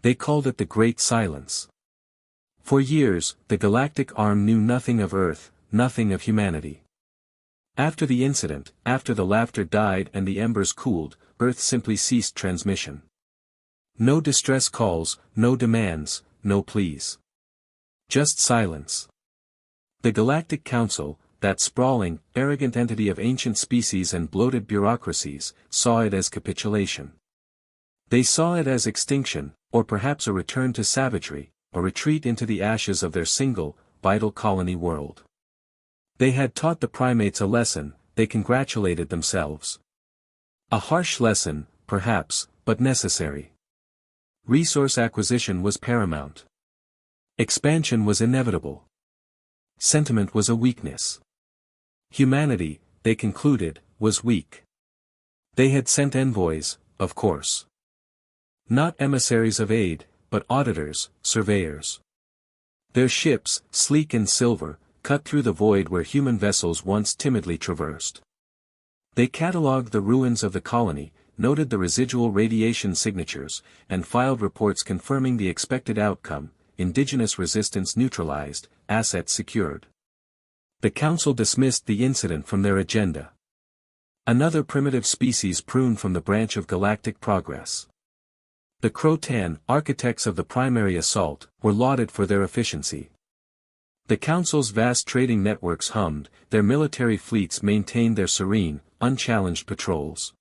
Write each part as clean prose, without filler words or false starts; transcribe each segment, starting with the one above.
They called it the Great Silence. For years, the galactic arm knew nothing of Earth, nothing of humanity. After the incident, after the laughter died and the embers cooled, Earth simply ceased transmission. No distress calls, no demands, no pleas. Just silence. The Galactic Council, that sprawling, arrogant entity of ancient species and bloated bureaucracies, saw it as capitulation. They saw it as extinction, or perhaps a return to savagery, a retreat into the ashes of their single, vital colony world. They had taught the primates a lesson, they congratulated themselves. A harsh lesson, perhaps, but necessary. Resource acquisition was paramount. Expansion was inevitable. Sentiment was a weakness. Humanity, they concluded, was weak. They had sent envoys, of course. Not emissaries of aid, but auditors, surveyors. Their ships, sleek and silver, cut through the void where human vessels once timidly traversed. They catalogued the ruins of the colony, noted the residual radiation signatures, and filed reports confirming the expected outcome: indigenous resistance neutralized, assets secured. The Council dismissed the incident from their agenda. Another primitive species pruned from the branch of galactic progress. The Crotan, architects of the primary assault, were lauded for their efficiency. The Council's vast trading networks hummed, their military fleets maintained their serene, unchallenged patrols.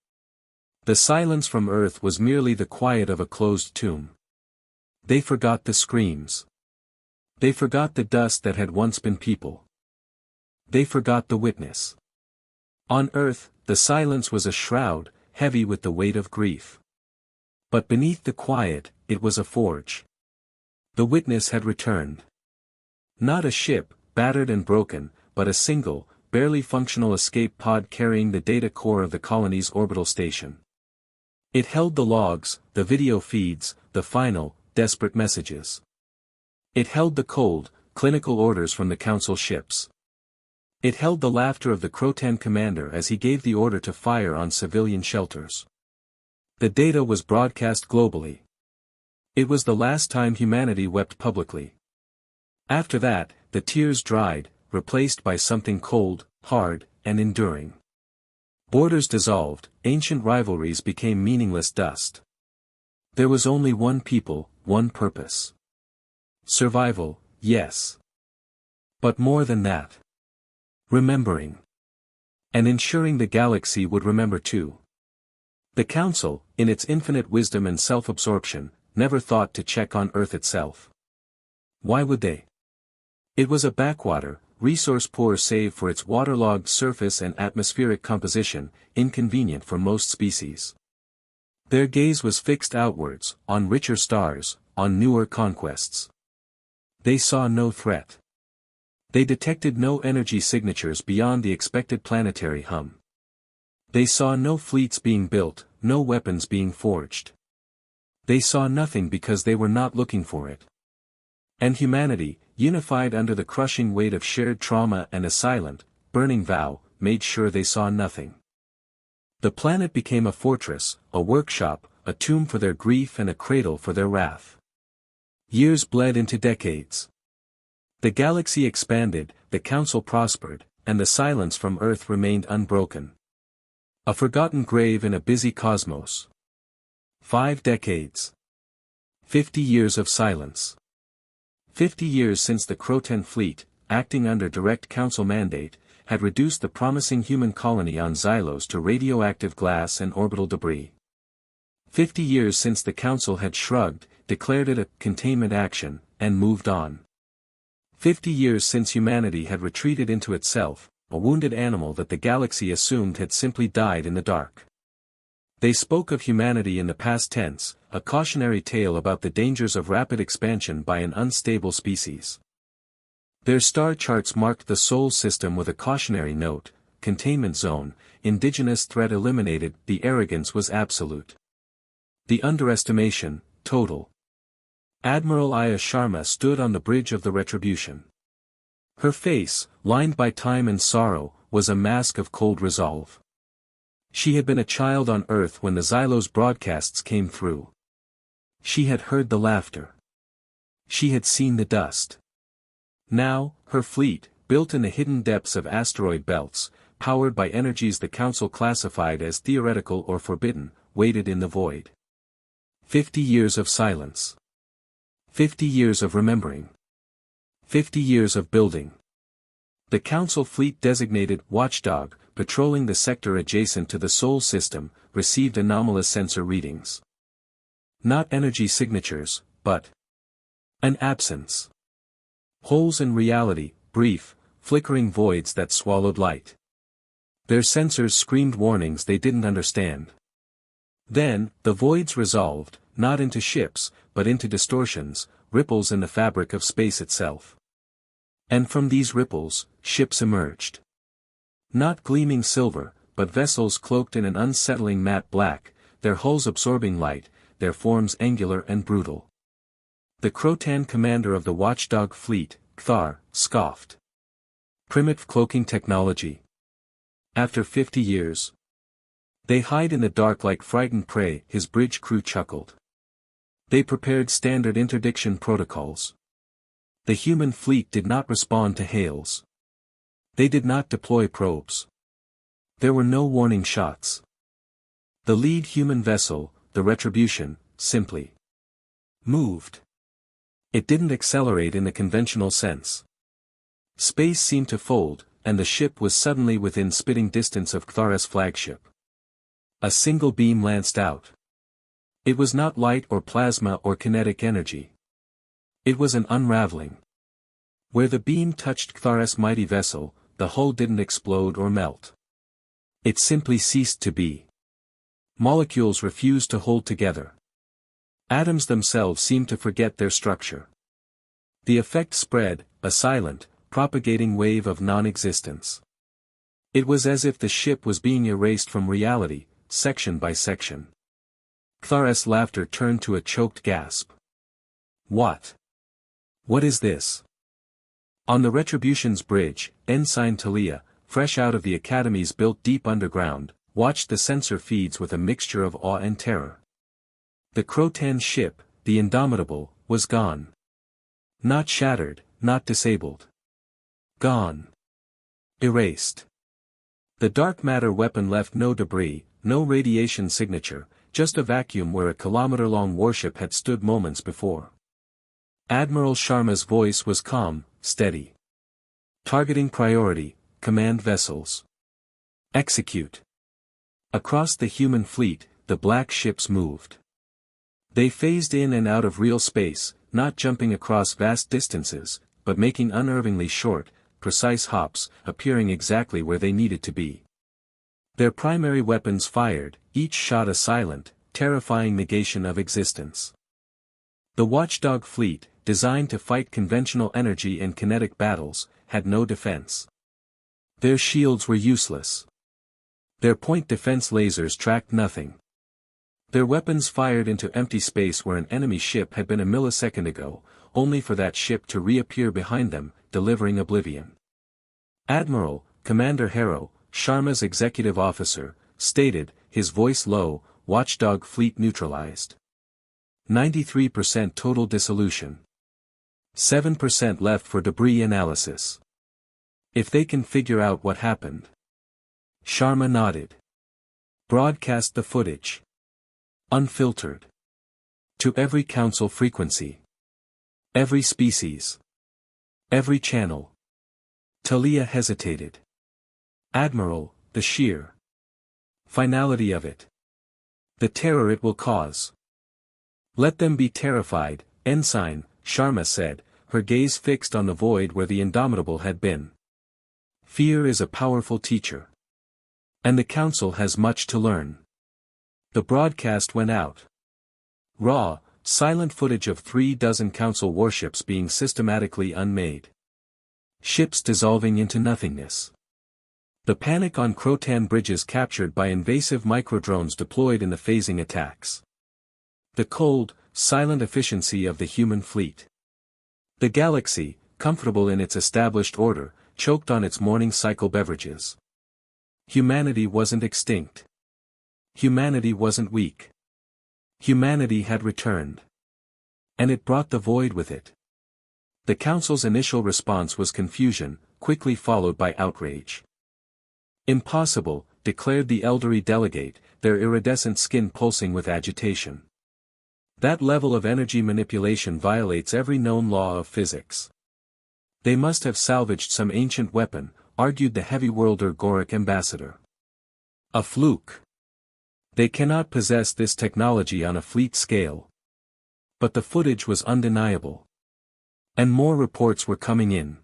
The silence from Earth was merely the quiet of a closed tomb. They forgot the screams. They forgot the dust that had once been people. They forgot the witness. On Earth, the silence was a shroud, heavy with the weight of grief. But beneath the quiet, it was a forge. The witness had returned. Not a ship, battered and broken, but a single, barely functional escape pod carrying the data core of the colony's orbital station. It held the logs, the video feeds, the final, desperate messages. It held the cold, clinical orders from the Council ships. It held the laughter of the Crotan commander as he gave the order to fire on civilian shelters. The data was broadcast globally. It was the last time humanity wept publicly. After that, the tears dried, replaced by something cold, hard, and enduring. Borders dissolved, ancient rivalries became meaningless dust. There was only one people, one purpose. Survival, yes. But more than that. Remembering. And ensuring the galaxy would remember too. The Council, in its infinite wisdom and self-absorption, never thought to check on Earth itself. Why would they? It was a backwater, resource-poor save for its waterlogged surface and atmospheric composition, inconvenient for most species. Their gaze was fixed outwards, on richer stars, on newer conquests. They saw no threat. They detected no energy signatures beyond the expected planetary hum. They saw no fleets being built, no weapons being forged. They saw nothing because they were not looking for it. And humanity, unified under the crushing weight of shared trauma and a silent, burning vow, made sure they saw nothing. The planet became a fortress, a workshop, a tomb for their grief and a cradle for their wrath. Years bled into decades. The galaxy expanded, the Council prospered, and the silence from Earth remained unbroken. A forgotten grave in a busy cosmos. 5 decades. 50 years of silence. 50 years since the Crotan fleet, acting under direct Council mandate, had reduced the promising human colony on Xylos to radioactive glass and orbital debris. 50 years since the Council had shrugged, declared it a containment action, and moved on. 50 years since humanity had retreated into itself, a wounded animal that the galaxy assumed had simply died in the dark. They spoke of humanity in the past tense, a cautionary tale about the dangers of rapid expansion by an unstable species. Their star charts marked the Sol system with a cautionary note: containment zone, indigenous threat eliminated. The arrogance was absolute. The underestimation, total. Admiral Aya Sharma stood on the bridge of the retribution. Her face, lined by time and sorrow, was a mask of cold resolve. She had been a child on Earth when the Xylos broadcasts came through. She had heard the laughter. She had seen the dust. Now, her fleet, built in the hidden depths of asteroid belts, powered by energies the Council classified as theoretical or forbidden, waited in the void. 50 years of silence. 50 years of remembering. 50 years of building. The Council fleet designated Watchdog, patrolling the sector adjacent to the Sol system, received anomalous sensor readings. Not energy signatures, but an absence. Holes in reality, brief, flickering voids that swallowed light. Their sensors screamed warnings they didn't understand. Then, the voids resolved, not into ships, but into distortions, ripples in the fabric of space itself. And from these ripples, ships emerged. Not gleaming silver, but vessels cloaked in an unsettling matte black, their hulls absorbing light, their forms angular and brutal. The Crotan commander of the Watchdog fleet, Kthar, scoffed. Primitive cloaking technology. After 50 years. They hide in the dark like frightened prey, his bridge crew chuckled. They prepared standard interdiction protocols. The human fleet did not respond to hails. They did not deploy probes. There were no warning shots. The lead human vessel, the Retribution, simply moved. It didn't accelerate in the conventional sense. Space seemed to fold, and the ship was suddenly within spitting distance of Kthar's flagship. A single beam lanced out. It was not light or plasma or kinetic energy. It was an unraveling. Where the beam touched Kthar's mighty vessel, the hull didn't explode or melt. It simply ceased to be. Molecules refused to hold together. Atoms themselves seemed to forget their structure. The effect spread, a silent, propagating wave of non-existence. It was as if the ship was being erased from reality, section by section. Kthar's laughter turned to a choked gasp. What? What is this? On the Retribution's bridge, Ensign Talia, fresh out of the academies built deep underground, watched the sensor feeds with a mixture of awe and terror. The Crotan ship, the Indomitable, was gone. Not shattered, not disabled. Gone. Erased. The dark matter weapon left no debris, no radiation signature, just a vacuum where a kilometer-long warship had stood moments before. Admiral Sharma's voice was calm, steady. Targeting priority, command vessels. Execute. Across the human fleet, the black ships moved. They phased in and out of real space, not jumping across vast distances, but making unervingly short, precise hops, appearing exactly where they needed to be. Their primary weapons fired, each shot a silent, terrifying negation of existence. The Watchdog fleet, designed to fight conventional energy and kinetic battles, had no defense. Their shields were useless. Their point defense lasers tracked nothing. Their weapons fired into empty space where an enemy ship had been a millisecond ago, only for that ship to reappear behind them, delivering oblivion. Admiral, Commander Harrow, Sharma's executive officer, stated, his voice low, Watchdog fleet neutralized. 93% total dissolution. 7% left for debris analysis. If they can figure out what happened. Sharma nodded. Broadcast the footage. Unfiltered. To every council frequency. Every species. Every channel. Talia hesitated. Admiral, the sheer finality of it. The terror it will cause. Let them be terrified, Ensign, Sharma said, her gaze fixed on the void where the Indomitable had been. Fear is a powerful teacher. And the Council has much to learn. The broadcast went out. Raw, silent footage of 36 Council warships being systematically unmade. Ships dissolving into nothingness. The panic on Crotan bridges captured by invasive microdrones deployed in the phasing attacks. The cold, silent efficiency of the human fleet. The galaxy, comfortable in its established order, choked on its morning cycle beverages. Humanity wasn't extinct. Humanity wasn't weak. Humanity had returned. And it brought the void with it. The council's initial response was confusion, quickly followed by outrage. Impossible, declared the elderly delegate, their iridescent skin pulsing with agitation. That level of energy manipulation violates every known law of physics. They must have salvaged some ancient weapon, argued the heavy-worlder Goric ambassador. A fluke. They cannot possess this technology on a fleet scale. But the footage was undeniable. And more reports were coming in.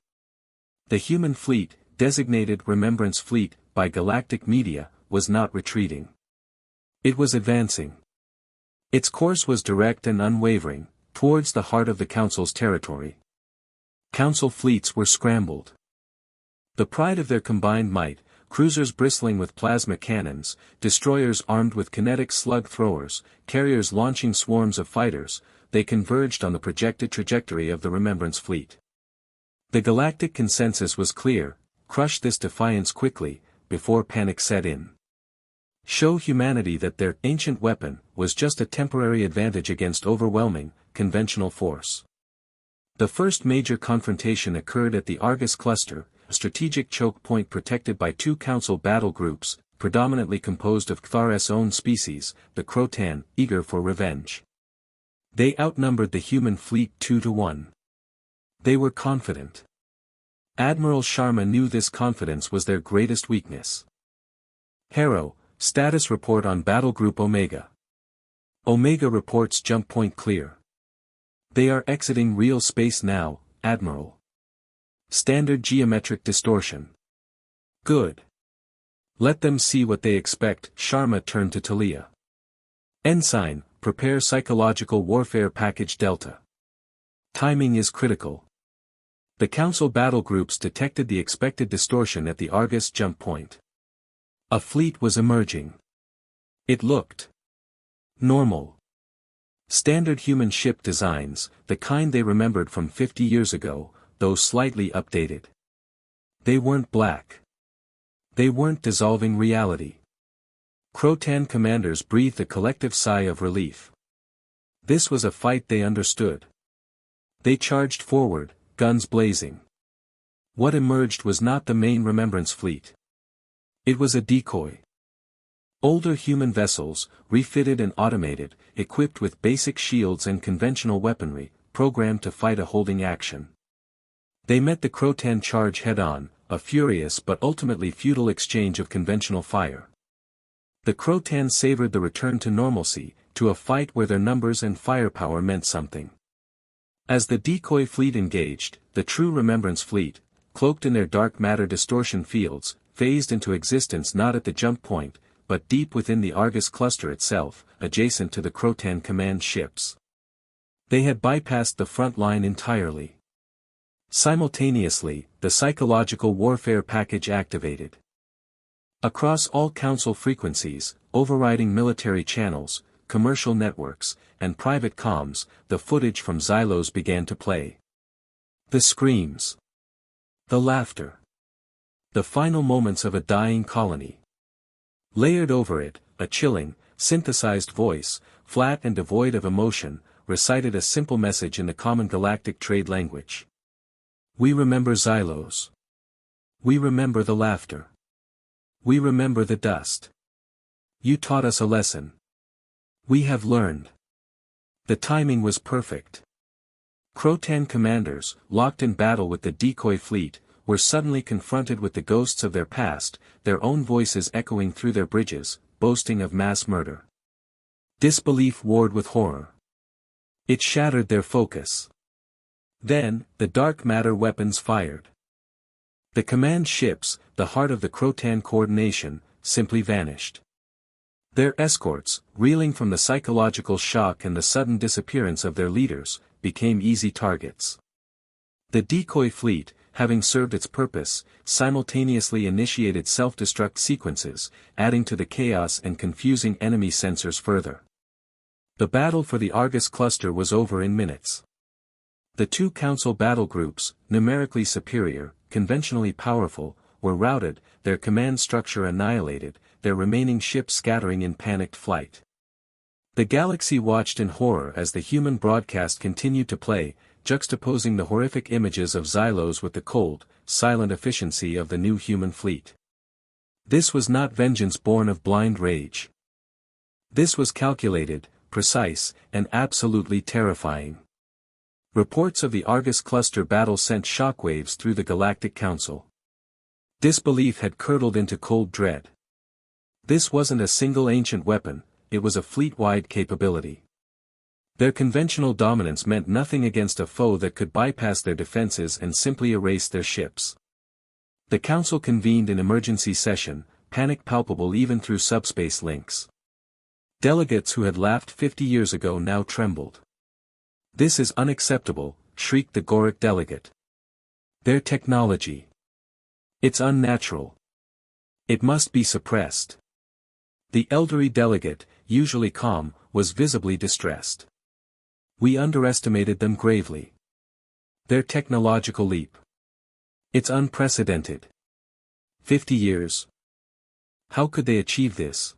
The human fleet, designated Remembrance Fleet, by Galactic Media, was not retreating. It was advancing. Its course was direct and unwavering, towards the heart of the Council's territory. Council fleets were scrambled. The pride of their combined might, cruisers bristling with plasma cannons, destroyers armed with kinetic slug throwers, carriers launching swarms of fighters, they converged on the projected trajectory of the Remembrance Fleet. The galactic consensus was clear: crush this defiance quickly, before panic set in. Show humanity that their ancient weapon was just a temporary advantage against overwhelming, conventional force. The first major confrontation occurred at the Argus Cluster, a strategic choke point protected by two council battle groups, predominantly composed of Kthar's own species, the Crotan, eager for revenge. They outnumbered the human fleet 2-1. They were confident. Admiral Sharma knew this confidence was their greatest weakness. Harrow, status report on Battle Group Omega. Omega reports jump point clear. They are exiting real space now, Admiral. Standard geometric distortion. Good. Let them see what they expect. Sharma turned to Talia. Ensign, prepare psychological warfare package Delta. Timing is critical. The Council battle groups detected the expected distortion at the Argus jump point. A fleet was emerging. It looked normal. Standard human ship designs, the kind they remembered from 50 years ago, though slightly updated. They weren't black. They weren't dissolving reality. Crotan commanders breathed a collective sigh of relief. This was a fight they understood. They charged forward, guns blazing. What emerged was not the main Remembrance Fleet. It was a decoy. Older human vessels, refitted and automated, equipped with basic shields and conventional weaponry, programmed to fight a holding action. They met the Crotan charge head-on, a furious but ultimately futile exchange of conventional fire. The Crotan savored the return to normalcy, to a fight where their numbers and firepower meant something. As the decoy fleet engaged, the true Remembrance Fleet, cloaked in their dark matter distortion fields, phased into existence not at the jump point, but deep within the Argus cluster itself, adjacent to the Crotan command ships. They had bypassed the front line entirely. Simultaneously, the psychological warfare package activated. Across all council frequencies, overriding military channels, commercial networks, and private comms, the footage from Xylos began to play. The screams. The laughter. The final moments of a dying colony. Layered over it, a chilling, synthesized voice, flat and devoid of emotion, recited a simple message in the common galactic trade language. We remember Xylos. We remember the laughter. We remember the dust. You taught us a lesson. We have learned. The timing was perfect. Crotan commanders, locked in battle with the decoy fleet, were suddenly confronted with the ghosts of their past, their own voices echoing through their bridges, boasting of mass murder. Disbelief warred with horror. It shattered their focus. Then, the dark matter weapons fired. The command ships, the heart of the Crotan coordination, simply vanished. Their escorts, reeling from the psychological shock and the sudden disappearance of their leaders, became easy targets. The decoy fleet, having served its purpose, simultaneously initiated self-destruct sequences, adding to the chaos and confusing enemy sensors further. The battle for the Argus cluster was over in minutes. The two council battle groups, numerically superior, conventionally powerful, were routed, their command structure annihilated, their remaining ships scattering in panicked flight. The galaxy watched in horror as the human broadcast continued to play, juxtaposing the horrific images of Xylos with the cold, silent efficiency of the new human fleet. This was not vengeance born of blind rage. This was calculated, precise, and absolutely terrifying. Reports of the Argus cluster battle sent shockwaves through the Galactic Council. Disbelief had curdled into cold dread. This wasn't a single ancient weapon, it was a fleet-wide capability. Their conventional dominance meant nothing against a foe that could bypass their defenses and simply erase their ships. The Council convened in emergency session, panic palpable even through subspace links. Delegates who had laughed 50 years ago now trembled. "This is unacceptable," shrieked the Goric delegate. "Their technology. It's unnatural. It must be suppressed." The elderly delegate, usually calm, was visibly distressed. "We underestimated them gravely. Their technological leap. It's unprecedented. 50 years. How could they achieve this?"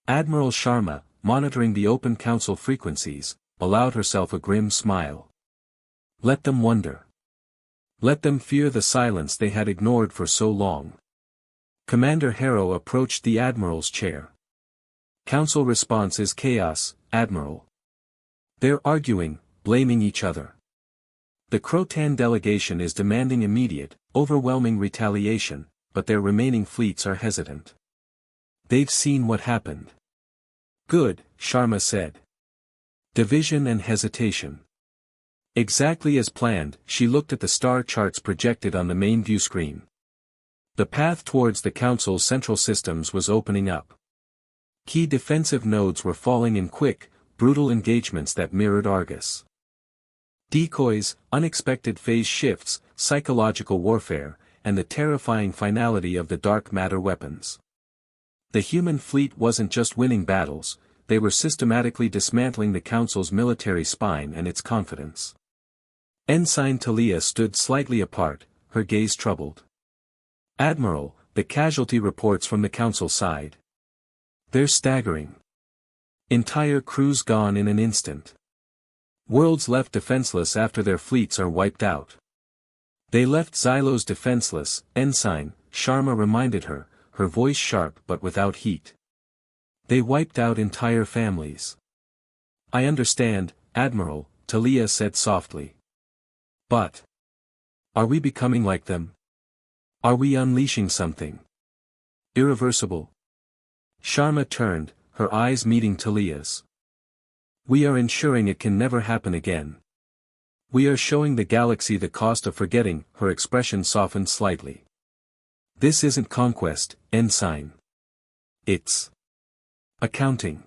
Admiral Sharma, monitoring the open council frequencies, allowed herself a grim smile. Let them wonder. Let them fear the silence they had ignored for so long. Commander Harrow approached the Admiral's chair. "Council response is chaos, Admiral. They're arguing, blaming each other. The Crotan delegation is demanding immediate, overwhelming retaliation, but their remaining fleets are hesitant. They've seen what happened." "Good," Sharma said. "Division and hesitation." Exactly as planned, she looked at the star charts projected on the main view screen. The path towards the Council's central systems was opening up. Key defensive nodes were falling in quick, brutal engagements that mirrored Argus. Decoys, unexpected phase shifts, psychological warfare, and the terrifying finality of the dark matter weapons. The human fleet wasn't just winning battles, they were systematically dismantling the Council's military spine and its confidence. Ensign Talia stood slightly apart, her gaze troubled. "Admiral, the casualty reports from the Council side. They're staggering. Entire crews gone in an instant. Worlds left defenseless after their fleets are wiped out." "They left Xylos defenseless," Ensign Sharma reminded her, her voice sharp but without heat. "They wiped out entire families." "I understand, Admiral," Talia said softly. "But are we becoming like them? Are we unleashing something irreversible?" Sharma turned, her eyes meeting Talia's. "We are ensuring it can never happen again. We are showing the galaxy the cost of forgetting," her expression softened slightly. "This isn't conquest, Ensign. It's accounting.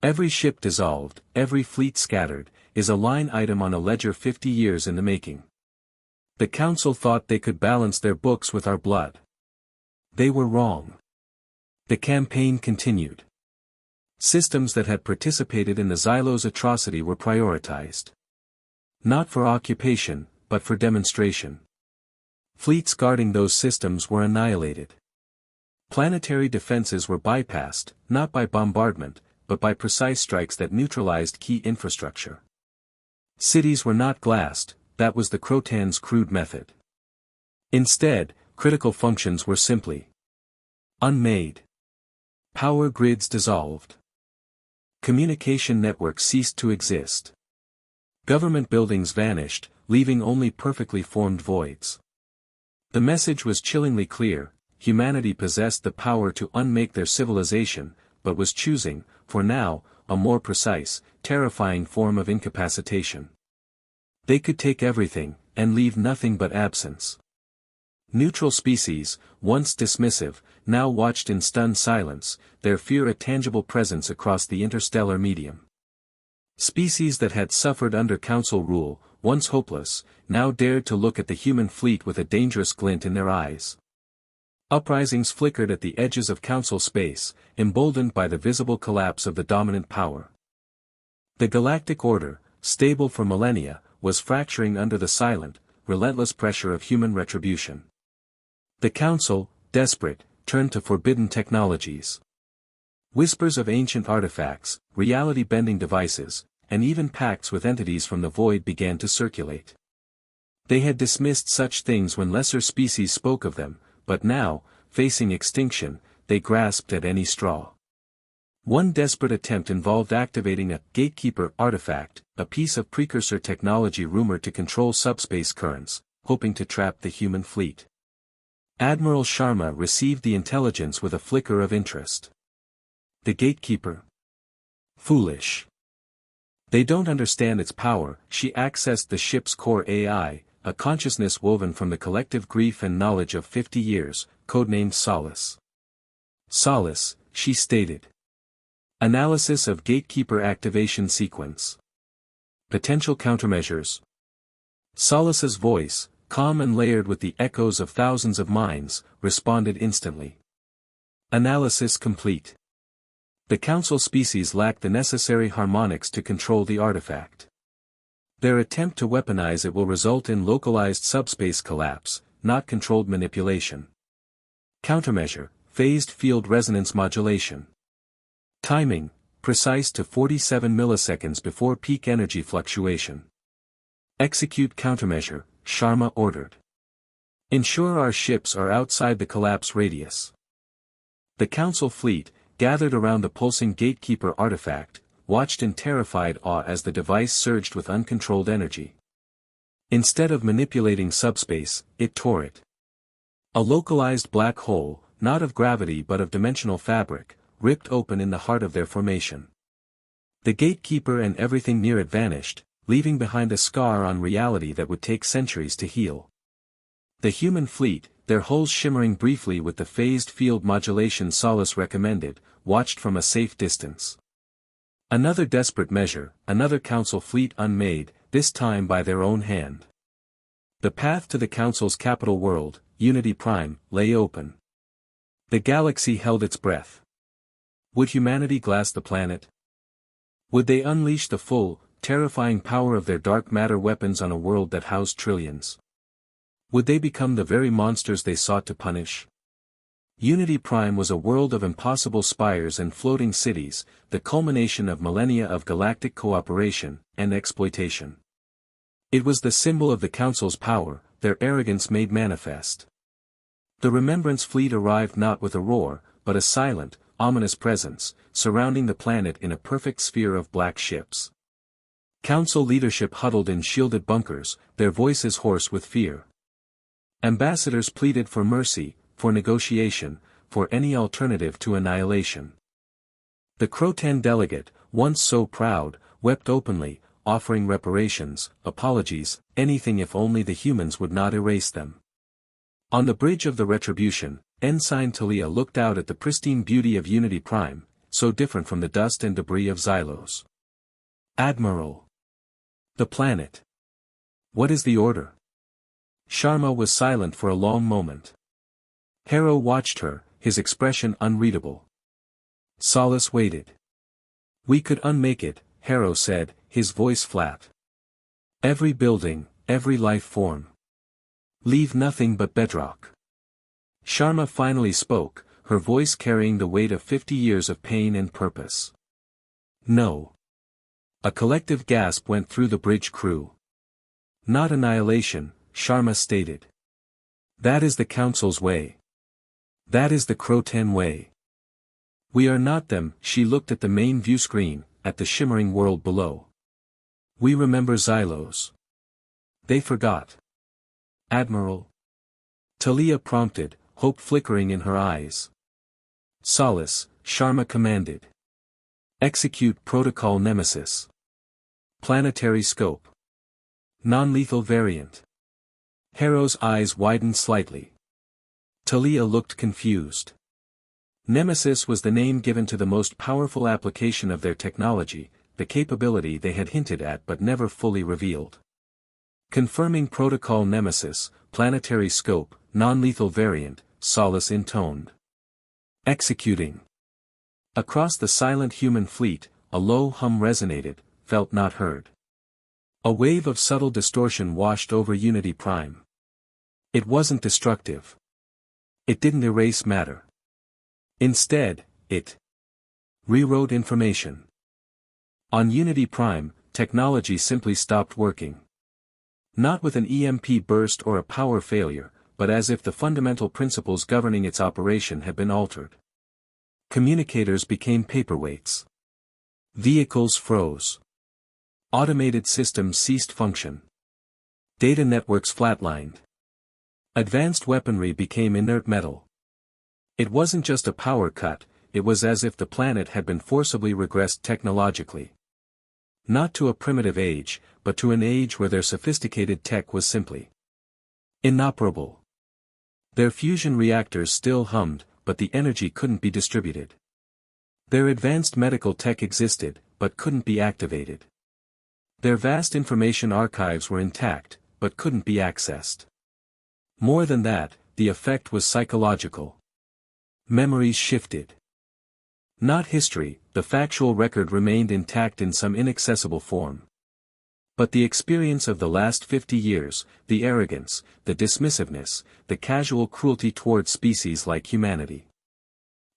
Every ship dissolved, every fleet scattered, is a line item on a ledger 50 years in the making. The Council thought they could balance their books with our blood. They were wrong." The campaign continued. Systems that had participated in the Xylos atrocity were prioritized. Not for occupation, but for demonstration. Fleets guarding those systems were annihilated. Planetary defenses were bypassed, not by bombardment, but by precise strikes that neutralized key infrastructure. Cities were not glassed, that was the Crotan's crude method. Instead, critical functions were simply unmade. Power grids dissolved. Communication networks ceased to exist. Government buildings vanished, leaving only perfectly formed voids. The message was chillingly clear: humanity possessed the power to unmake their civilization, but was choosing, for now, a more precise, terrifying form of incapacitation. They could take everything, and leave nothing but absence. Neutral species, once dismissive, now watched in stunned silence, their fear a tangible presence across the interstellar medium. Species that had suffered under Council rule, once hopeless, now dared to look at the human fleet with a dangerous glint in their eyes. Uprisings flickered at the edges of Council space, emboldened by the visible collapse of the dominant power. The Galactic Order, stable for millennia, was fracturing under the silent, relentless pressure of human retribution. The Council, desperate, turned to forbidden technologies. Whispers of ancient artifacts, reality-bending devices, and even pacts with entities from the void began to circulate. They had dismissed such things when lesser species spoke of them, but now, facing extinction, they grasped at any straw. One desperate attempt involved activating a gatekeeper artifact, a piece of precursor technology rumored to control subspace currents, hoping to trap the human fleet. Admiral Sharma received the intelligence with a flicker of interest. The gatekeeper? Foolish. They don't understand its power. She accessed the ship's core AI, a consciousness woven from the collective grief and knowledge of 50 years, codenamed Solace. Solace, she stated. Analysis of gatekeeper activation sequence. Potential countermeasures. Solace's voice, calm and layered with the echoes of thousands of minds, responded instantly. Analysis complete. The council species lacked the necessary harmonics to control the artifact. Their attempt to weaponize it will result in localized subspace collapse, not controlled manipulation. Countermeasure, phased field resonance modulation. Timing, precise to 47 milliseconds before peak energy fluctuation. Execute countermeasure, Sharma ordered. Ensure our ships are outside the collapse radius. The council fleet, gathered around the pulsing gatekeeper artifact, watched in terrified awe as the device surged with uncontrolled energy. Instead of manipulating subspace, it tore it. A localized black hole, not of gravity but of dimensional fabric, ripped open in the heart of their formation. The gatekeeper and everything near it vanished, leaving behind a scar on reality that would take centuries to heal. The human fleet, their hulls shimmering briefly with the phased field modulation Solace recommended, watched from a safe distance. Another desperate measure, another council fleet unmade, this time by their own hand. The path to the council's capital world, Unity Prime, lay open. The galaxy held its breath. Would humanity glass the planet? Would they unleash the full, terrifying power of their dark matter weapons on a world that housed trillions? Would they become the very monsters they sought to punish? Unity Prime was a world of impossible spires and floating cities, the culmination of millennia of galactic cooperation and exploitation. It was the symbol of the Council's power, their arrogance made manifest. The Remembrance Fleet arrived not with a roar, but a silent, ominous presence, surrounding the planet in a perfect sphere of black ships. Council leadership huddled in shielded bunkers, their voices hoarse with fear. Ambassadors pleaded for mercy, for negotiation, for any alternative to annihilation. The Crotan delegate, once so proud, wept openly, offering reparations, apologies, anything if only the humans would not erase them. On the bridge of the Retribution, Ensign Talia looked out at the pristine beauty of Unity Prime, so different from the dust and debris of Xylos. Admiral. The planet. What is the order? Sharma was silent for a long moment. Harrow watched her, his expression unreadable. Solace waited. We could unmake it, Harrow said, his voice flat. Every building, every life form. Leave nothing but bedrock. Sharma finally spoke, her voice carrying the weight of 50 years of pain and purpose. No. A collective gasp went through the bridge crew. Not annihilation, Sharma stated. That is the Council's way. That is the Crotan way. We are not them. She looked at the main view screen, at the shimmering world below. We remember Xylos. They forgot. Admiral. Talia prompted, hope flickering in her eyes. Solace, Sharma commanded. Execute Protocol Nemesis. Planetary scope. Non-lethal variant. Harrow's eyes widened slightly. Talia looked confused. Nemesis was the name given to the most powerful application of their technology, the capability they had hinted at but never fully revealed. Confirming Protocol Nemesis, planetary scope, non-lethal variant, Solace intoned. Executing. Across the silent human fleet, a low hum resonated, felt not heard. A wave of subtle distortion washed over Unity Prime. It wasn't destructive. It didn't erase matter. Instead, it Rewrote information. On Unity Prime, technology simply stopped working. Not with an EMP burst or a power failure, but as if the fundamental principles governing its operation had been altered. Communicators became paperweights. Vehicles froze. Automated systems ceased function. Data networks flatlined. Advanced weaponry became inert metal. It wasn't just a power cut, it was as if the planet had been forcibly regressed technologically. Not to a primitive age, but to an age where their sophisticated tech was simply inoperable. Their fusion reactors still hummed, but the energy couldn't be distributed. Their advanced medical tech existed, but couldn't be activated. Their vast information archives were intact, but couldn't be accessed. More than that, the effect was psychological. Memories shifted. Not history, the factual record remained intact in some inaccessible form. But the experience of the last 50 years, the arrogance, the dismissiveness, the casual cruelty towards species like humanity.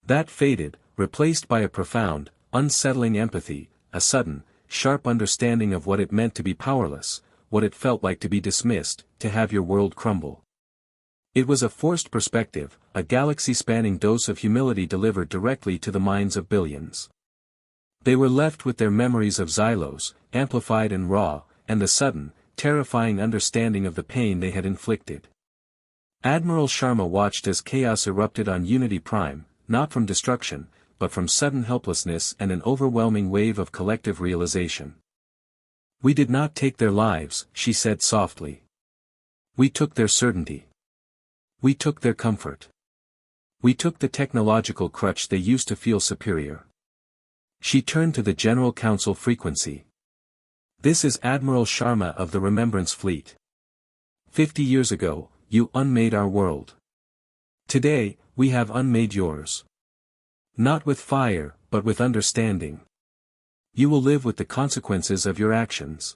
That faded, replaced by a profound, unsettling empathy, a sudden, sharp understanding of what it meant to be powerless, what it felt like to be dismissed, to have your world crumble. It was a forced perspective, a galaxy-spanning dose of humility delivered directly to the minds of billions. They were left with their memories of Xylos, amplified and raw, and the sudden, terrifying understanding of the pain they had inflicted. Admiral Sharma watched as chaos erupted on Unity Prime, not from destruction, but from sudden helplessness and an overwhelming wave of collective realization. "We did not take their lives," she said softly. "We took their certainty. We took their comfort. We took the technological crutch they used to feel superior." She turned to the General Council frequency. "This is Admiral Sharma of the Remembrance Fleet. 50 years ago, you unmade our world. Today, we have unmade yours. Not with fire, but with understanding. You will live with the consequences of your actions.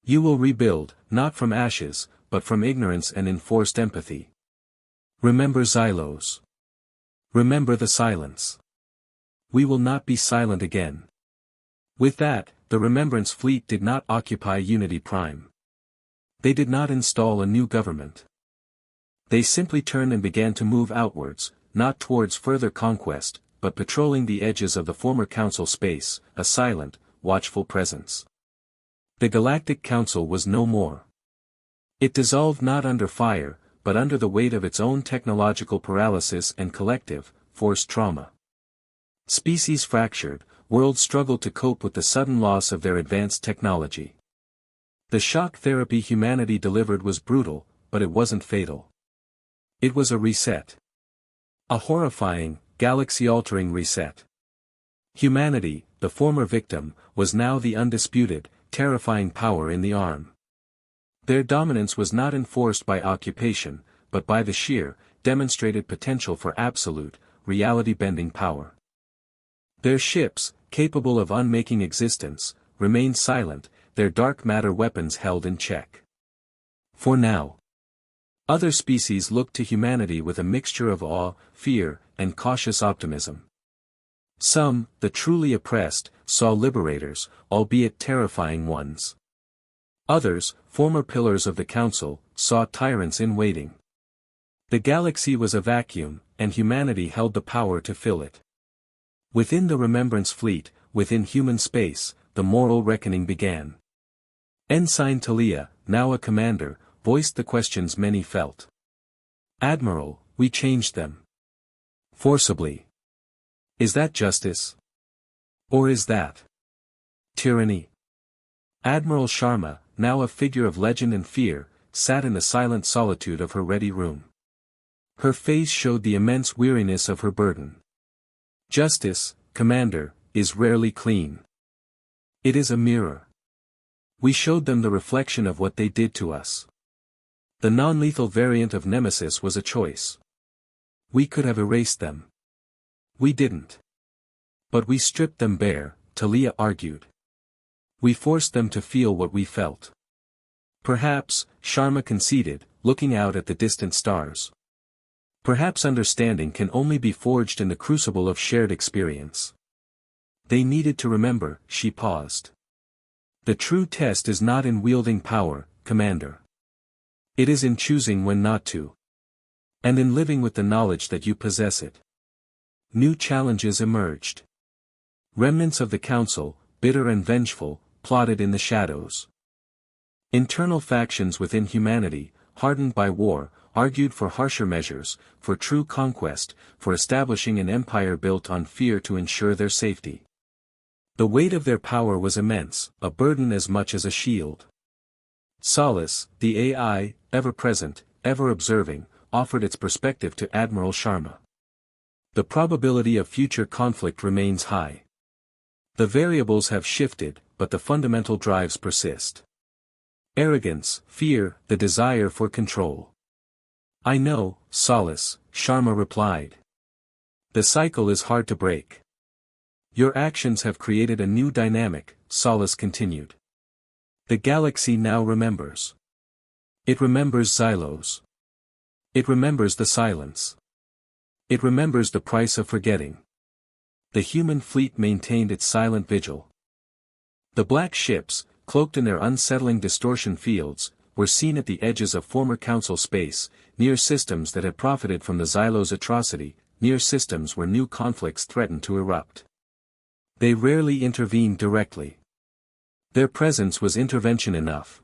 You will rebuild, not from ashes, but from ignorance and enforced empathy. Remember Xylos. Remember the silence. We will not be silent again." With that, the Remembrance Fleet did not occupy Unity Prime. They did not install a new government. They simply turned and began to move outwards, not towards further conquest, but patrolling the edges of the former Council space, a silent, watchful presence. The Galactic Council was no more. It dissolved not under fire, but under the weight of its own technological paralysis and collective, forced trauma. Species fractured, worlds struggled to cope with the sudden loss of their advanced technology. The shock therapy humanity delivered was brutal, but it wasn't fatal. It was a reset. A horrifying, galaxy-altering reset. Humanity, the former victim, was now the undisputed, terrifying power in the arm. Their dominance was not enforced by occupation, but by the sheer, demonstrated potential for absolute, reality-bending power. Their ships, capable of unmaking existence, remained silent, their dark matter weapons held in check. For now. Other species looked to humanity with a mixture of awe, fear, and cautious optimism. Some, the truly oppressed, saw liberators, albeit terrifying ones. Others, former pillars of the Council, saw tyrants in waiting. The galaxy was a vacuum, and humanity held the power to fill it. Within the Remembrance Fleet, within human space, the moral reckoning began. Ensign Talia, now a commander, voiced the questions many felt. "Admiral, we changed them. Forcibly. Is that justice? Or is that tyranny?" Admiral Sharma, now a figure of legend and fear, sat in the silent solitude of her ready room. Her face showed the immense weariness of her burden. "Justice, Commander, is rarely clean. It is a mirror. We showed them the reflection of what they did to us. The non-lethal variant of Nemesis was a choice. We could have erased them. We didn't. But we stripped them bare," Talia argued. "We forced them to feel what we felt." "Perhaps," Sharma conceded, looking out at the distant stars. "Perhaps understanding can only be forged in the crucible of shared experience. They needed to remember, she paused. The true test is not in wielding power, Commander. It is in choosing when not to. And in living with the knowledge that you possess it. New challenges emerged. Remnants of the council, bitter and vengeful, plotted in the shadows. Internal factions within humanity, hardened by war, argued for harsher measures, for true conquest, for establishing an empire built on fear to ensure their safety. The weight of their power was immense, a burden as much as a shield. Solace, the AI, ever present, ever observing, offered its perspective to Admiral Sharma. The probability of future conflict remains high. The variables have shifted, but the fundamental drives persist. Arrogance, fear, the desire for control. I know, Solace, Sharma replied. The cycle is hard to break. Your actions have created a new dynamic, Solace continued. The galaxy now remembers. It remembers Xylos. It remembers the silence. It remembers the price of forgetting. The human fleet maintained its silent vigil. The black ships, cloaked in their unsettling distortion fields, were seen at the edges of former Council space, near systems that had profited from the Xylos atrocity, near systems where new conflicts threatened to erupt. They rarely intervened directly. Their presence was intervention enough.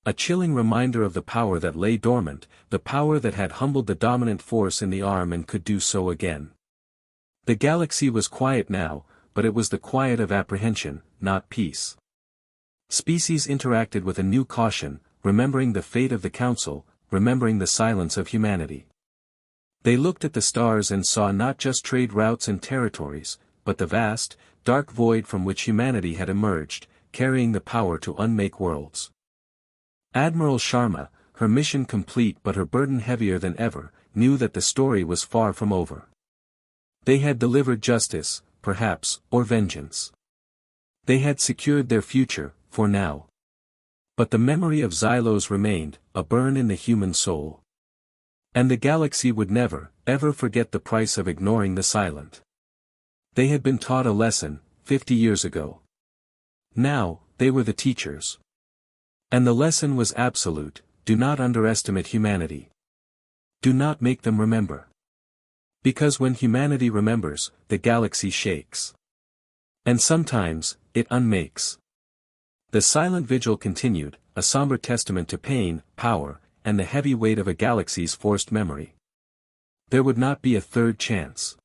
A chilling reminder of the power that lay dormant, the power that had humbled the dominant force in the arm and could do so again. The galaxy was quiet now, but it was the quiet of apprehension, not peace. Species interacted with a new caution, remembering the fate of the Council, remembering the silence of humanity. They looked at the stars and saw not just trade routes and territories, but the vast, dark void from which humanity had emerged, carrying the power to unmake worlds. Admiral Sharma, her mission complete but her burden heavier than ever, knew that the story was far from over. They had delivered justice, perhaps, or vengeance. They had secured their future, for now. But the memory of Xylos remained, a burn in the human soul. And the galaxy would never, ever forget the price of ignoring the silent. They had been taught a lesson, 50 years ago. Now, they were the teachers. And the lesson was absolute: do not underestimate humanity. Do not make them remember. Because when humanity remembers, the galaxy shakes. And sometimes, it unmakes. The silent vigil continued, a somber testament to pain, power, and the heavy weight of a galaxy's forced memory. There would not be a third chance.